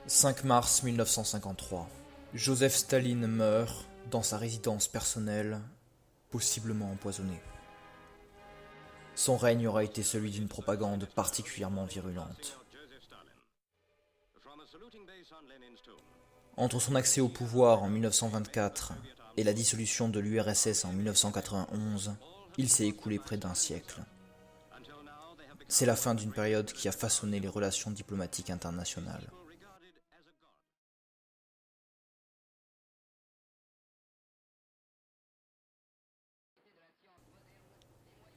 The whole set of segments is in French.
5 mars 1953. Joseph Staline meurt dans sa résidence personnelle, possiblement empoisonné. Son règne aura été celui d'une propagande particulièrement virulente. Entre son accès au pouvoir en 1924 et la dissolution de l'URSS en 1991, il s'est écoulé près d'un siècle. C'est la fin d'une période qui a façonné les relations diplomatiques internationales.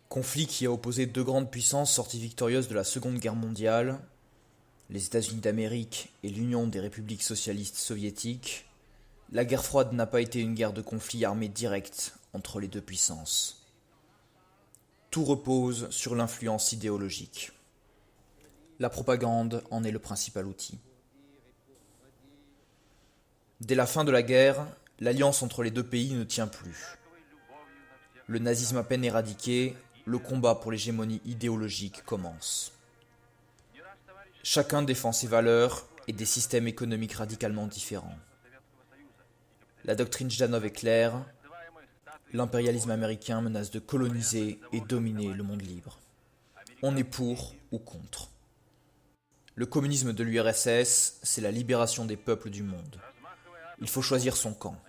Conflit qui a opposé deux grandes puissances sorties victorieuses de la Seconde Guerre mondiale, les États-Unis d'Amérique et l'Union des républiques socialistes soviétiques. La guerre froide n'a pas été une guerre de conflit armé direct entre les deux puissances. Tout repose sur l'influence idéologique. La propagande en est le principal outil. Dès la fin de la guerre, l'alliance entre les deux pays ne tient plus. Le nazisme à peine éradiqué, le combat pour l'hégémonie idéologique commence. Chacun défend ses valeurs et des systèmes économiques radicalement différents. La doctrine Jdanov est claire, l'impérialisme américain menace de coloniser et dominer le monde libre. On est pour ou contre. Le communisme de l'URSS, c'est la libération des peuples du monde. Il faut choisir son camp.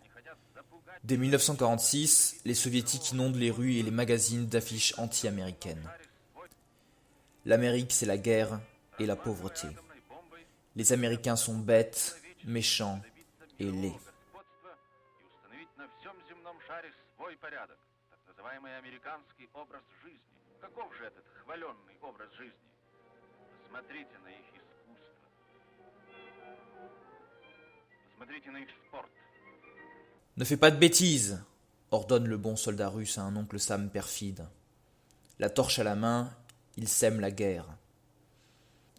Dès 1946, les soviétiques inondent les rues et les magazines d'affiches anti-américaines. L'Amérique, c'est la guerre et la pauvreté. Les Américains sont bêtes, méchants et laids. Ne fais pas de bêtises, ordonne le bon soldat russe à un oncle Sam perfide. La torche à la main, il sème la guerre.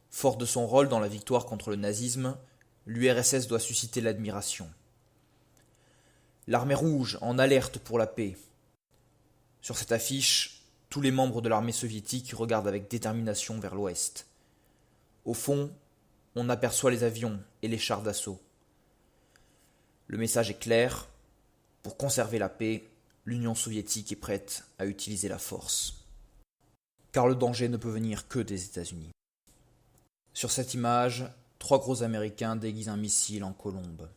Fort de son rôle dans la victoire contre le nazisme, l'URSS doit susciter l'admiration. L'armée rouge en alerte pour la paix. Sur cette affiche, tous les membres de l'armée soviétique regardent avec détermination vers l'ouest. Au fond, on aperçoit les avions et les chars d'assaut. Le message est clair. Pour conserver la paix, l'Union soviétique est prête à utiliser la force. Car le danger ne peut venir que des États-Unis. Sur cette image, 3 gros Américains déguisent un missile en colombe.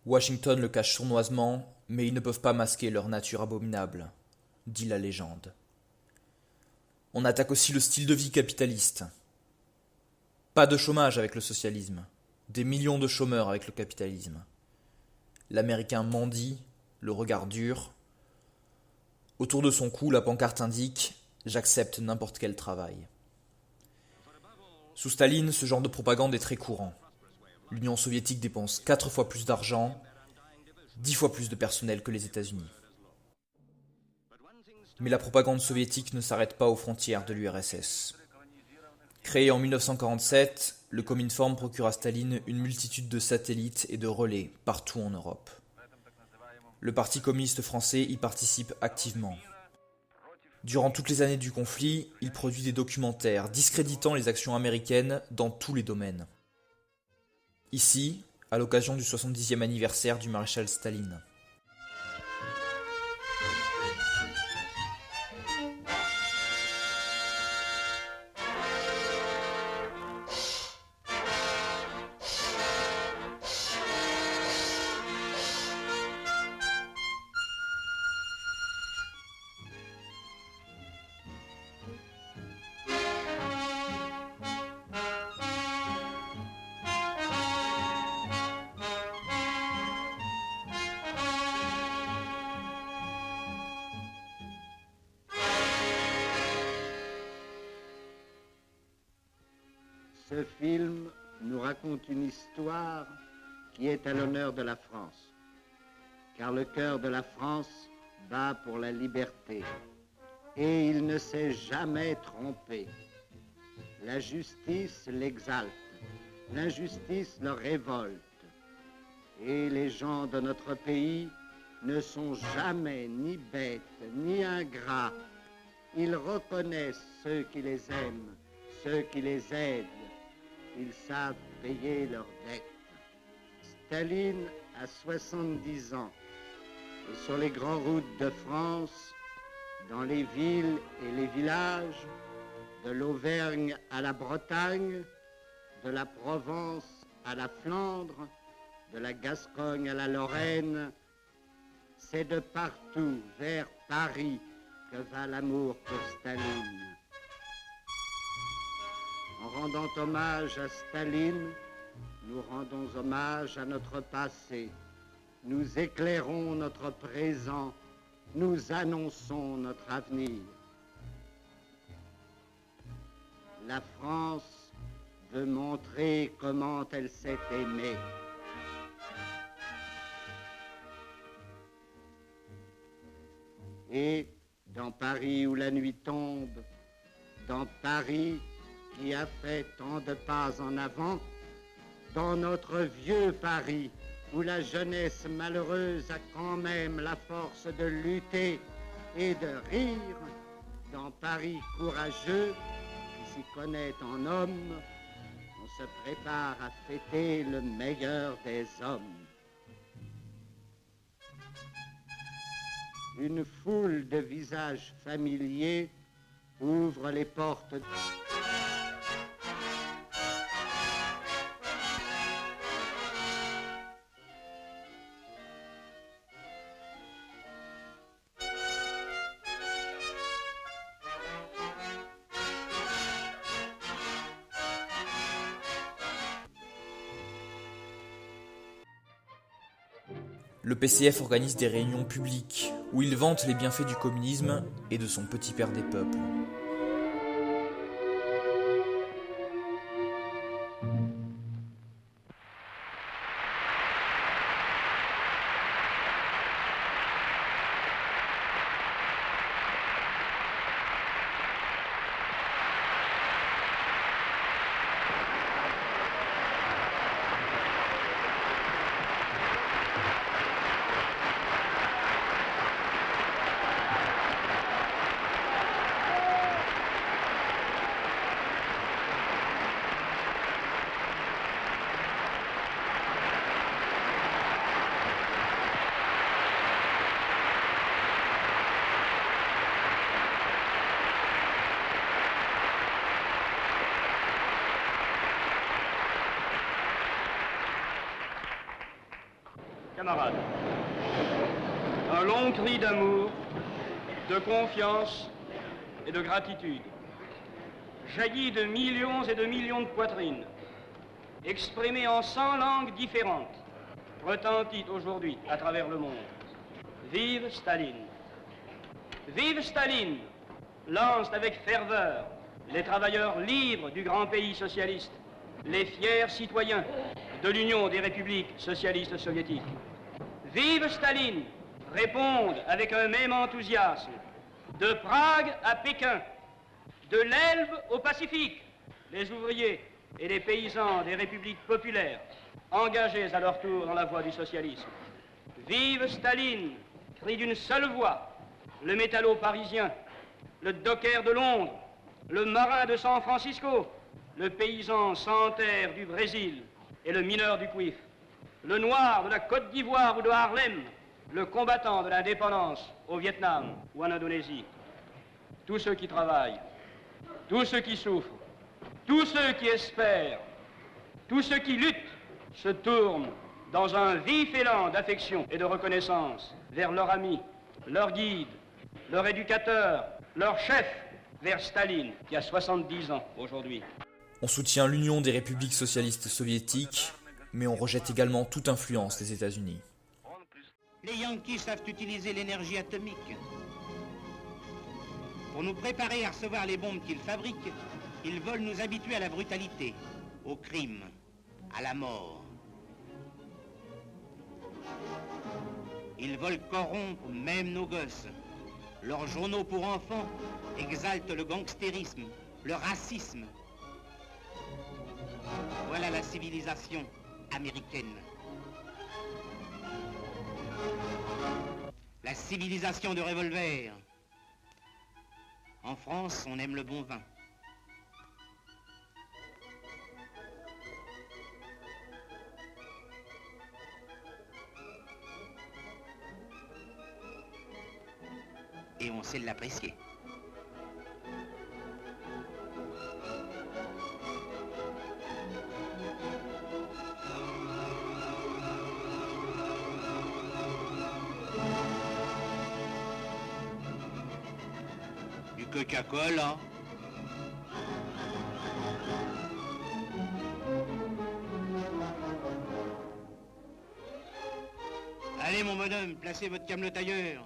Washington le cache sournoisement, mais ils ne peuvent pas masquer leur nature abominable, dit la légende. On attaque aussi le style de vie capitaliste. Pas de chômage avec le socialisme, des millions de chômeurs avec le capitalisme. L'Américain mendie, le regard dur. Autour de son cou, la pancarte indique « J'accepte n'importe quel travail ». Sous Staline, ce genre de propagande est très courant. L'Union soviétique dépense 4 fois plus d'argent, 10 fois plus de personnel que les États-Unis. Mais la propagande soviétique ne s'arrête pas aux frontières de l'URSS. Créé en 1947, le Cominform procure à Staline une multitude de satellites et de relais partout en Europe. Le Parti communiste français y participe activement. Durant toutes les années du conflit, il produit des documentaires discréditant les actions américaines dans tous les domaines. Ici, à l'occasion du 70e anniversaire du maréchal Staline. Ce film nous raconte une histoire qui est à l'honneur de la France, car le cœur de la France bat pour la liberté et il ne s'est jamais trompé. La justice l'exalte, l'injustice le révolte et les gens de notre pays ne sont jamais ni bêtes ni ingrats. Ils reconnaissent ceux qui les aiment, ceux qui les aident. ils savent payer leurs dettes. Staline a 70 ans. Et sur les grandes routes de France, dans les villes et les villages, de l'Auvergne à la Bretagne, de la Provence à la Flandre, de la Gascogne à la Lorraine, c'est de partout vers Paris que va l'amour pour Staline. En rendant hommage à Staline, nous rendons hommage à notre passé. Nous éclairons notre présent. Nous annonçons notre avenir. La France veut montrer comment elle s'est aimée. Et dans Paris où la nuit tombe, dans Paris qui a fait tant de pas en avant, dans notre vieux Paris où la jeunesse malheureuse a quand même la force de lutter et de rire, dans Paris courageux qui s'y connaît en homme, on se prépare à fêter le meilleur des hommes. Une foule de visages familiers ouvre les portes. Le PCF organise des réunions publiques où il vante les bienfaits du communisme et de son petit père des peuples. Camarades, un long cri d'amour, de confiance et de gratitude jaillit de millions et de millions de poitrines, exprimé en 100 langues différentes, retentit aujourd'hui à travers le monde. Vive Staline! Vive Staline! Lancent avec ferveur les travailleurs libres du grand pays socialiste, les fiers citoyens de l'Union des républiques socialistes soviétiques. Vive Staline! Répondent avec un même enthousiasme, de Prague à Pékin, de l'Elbe au Pacifique, les ouvriers et les paysans des républiques populaires, engagés à leur tour dans la voie du socialisme. Vive Staline! Crie d'une seule voix, le métallo parisien, le docker de Londres, le marin de San Francisco, le paysan sans terre du Brésil et le mineur du Cuif, le noir de la Côte d'Ivoire ou de Harlem, le combattant de l'indépendance au Vietnam ou en Indonésie. Tous ceux qui travaillent, tous ceux qui souffrent, tous ceux qui espèrent, tous ceux qui luttent se tournent dans un vif élan d'affection et de reconnaissance vers leur ami, leur guide, leur éducateur, leur chef, vers Staline, qui a 70 ans aujourd'hui. On soutient l'Union des républiques socialistes soviétiques, mais on rejette également toute influence des États-Unis. Les Yankees savent utiliser l'énergie atomique. Pour nous préparer à recevoir les bombes qu'ils fabriquent, ils veulent nous habituer à la brutalité, au crime, à la mort. Ils veulent corrompre même nos gosses. Leurs journaux pour enfants exaltent le gangstérisme, le racisme. Voilà la civilisation américaine. La civilisation de revolver. En France, on aime le bon vin. et on sait l'apprécier. Du Coca-Cola. Allez mon bonhomme, placez votre camelote ailleurs.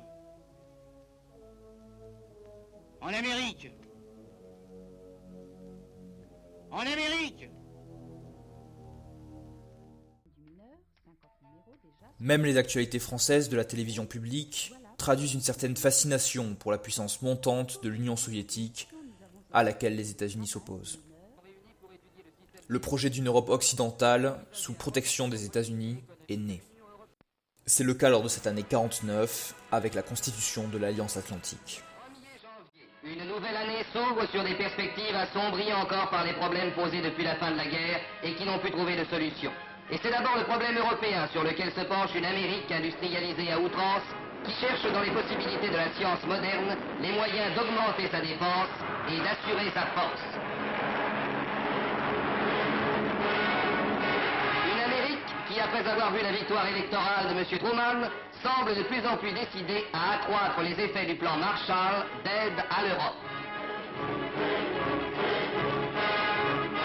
En Amérique. En Amérique. Même les actualités françaises de la télévision publique traduisent une certaine fascination pour la puissance montante de l'Union soviétique à laquelle les États-Unis s'opposent. Le projet d'une Europe occidentale, sous protection des États-Unis, est né. C'est le cas lors de cette année 49, avec la constitution de l'Alliance Atlantique. Une nouvelle année s'ouvre sur des perspectives assombries encore par les problèmes posés depuis la fin de la guerre et qui n'ont pu trouver de solution. Et c'est d'abord le problème européen sur lequel se penche une Amérique industrialisée à outrance qui cherche dans les possibilités de la science moderne les moyens d'augmenter sa défense et d'assurer sa force. Une Amérique qui, après avoir vu la victoire électorale de M. Truman, semble de plus en plus décidée à accroître les effets du plan Marshall d'aide à l'Europe.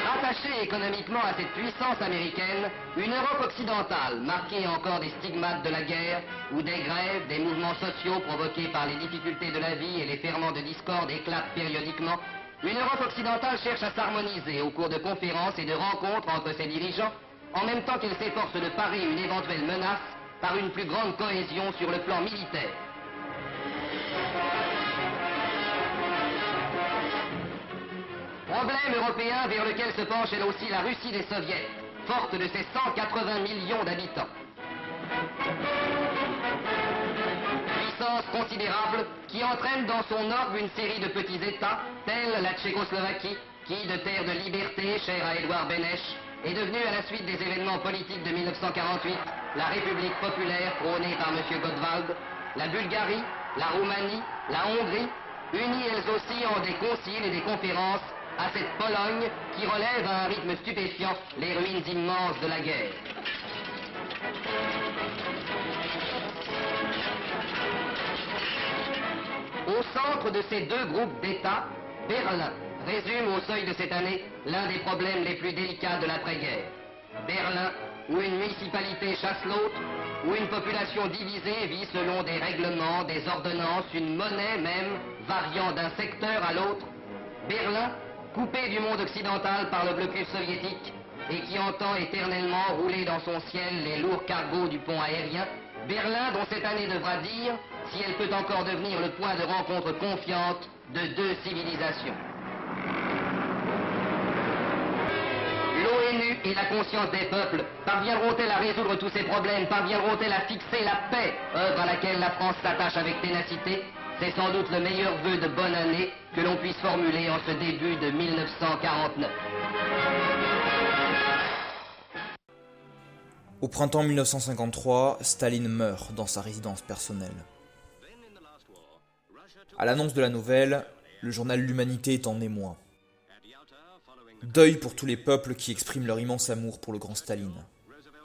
Rattachée économiquement à cette puissance américaine, une Europe occidentale, marquée encore des stigmates de la guerre, où des grèves, des mouvements sociaux provoqués par les difficultés de la vie et les ferments de discorde éclatent périodiquement, une Europe occidentale cherche à s'harmoniser au cours de conférences et de rencontres entre ses dirigeants, en même temps qu'elle s'efforce de parer une éventuelle menace par une plus grande cohésion sur le plan militaire. Problème européen vers lequel se penche elle aussi la Russie des Soviets, forte de ses 180 millions d'habitants. Puissance considérable qui entraîne dans son orbe une série de petits États, tels la Tchécoslovaquie, qui, de terre de liberté chère à Édouard Beneš, est devenue à la suite des événements politiques de 1948 la République populaire prônée par M. Gottwald, la Bulgarie, la Roumanie, la Hongrie, unies elles aussi en des conciles et des conférences à cette Pologne qui relève à un rythme stupéfiant les ruines immenses de la guerre. Au centre de ces deux groupes d'États, Berlin résume au seuil de cette année l'un des problèmes les plus délicats de l'après-guerre. Berlin, où une municipalité chasse l'autre, où une population divisée vit selon des règlements, des ordonnances, une monnaie même, variant d'un secteur à l'autre. Berlin, coupé du monde occidental par le blocus soviétique et qui entend éternellement rouler dans son ciel les lourds cargos du pont aérien. Berlin, dont cette année devra dire si elle peut encore devenir le point de rencontre confiante de deux civilisations. L'ONU et la conscience des peuples parviendront-elles à résoudre tous ces problèmes? Parviendront-elles à fixer la paix, œuvre à laquelle la France s'attache avec ténacité? C'est sans doute le meilleur vœu de bonne année que l'on puisse formuler en ce début de 1949. Au printemps 1953, Staline meurt dans sa résidence personnelle. À l'annonce de la nouvelle, le journal L'Humanité est en émoi. Deuil pour tous les peuples qui expriment leur immense amour pour le grand Staline.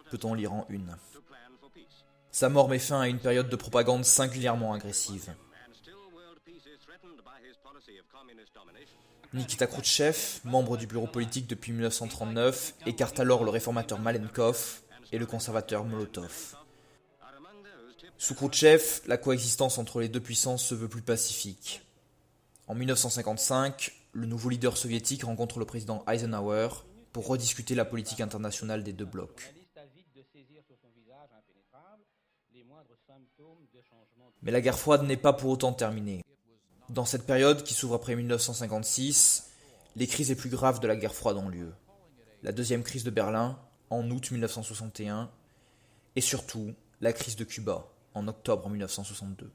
Peut-on lire en une. Sa mort met fin à une période de propagande singulièrement agressive. Nikita Khrouchtchev, membre du bureau politique depuis 1939, écarte alors le réformateur Malenkov et le conservateur Molotov. Sous Khrouchtchev, la coexistence entre les deux puissances se veut plus pacifique. En 1955, le nouveau leader soviétique rencontre le président Eisenhower pour rediscuter la politique internationale des deux blocs. Mais la guerre froide n'est pas pour autant terminée. Dans cette période qui s'ouvre après 1956, les crises les plus graves de la guerre froide ont lieu. La deuxième crise de Berlin, en août 1961, et surtout la crise de Cuba, en octobre 1962.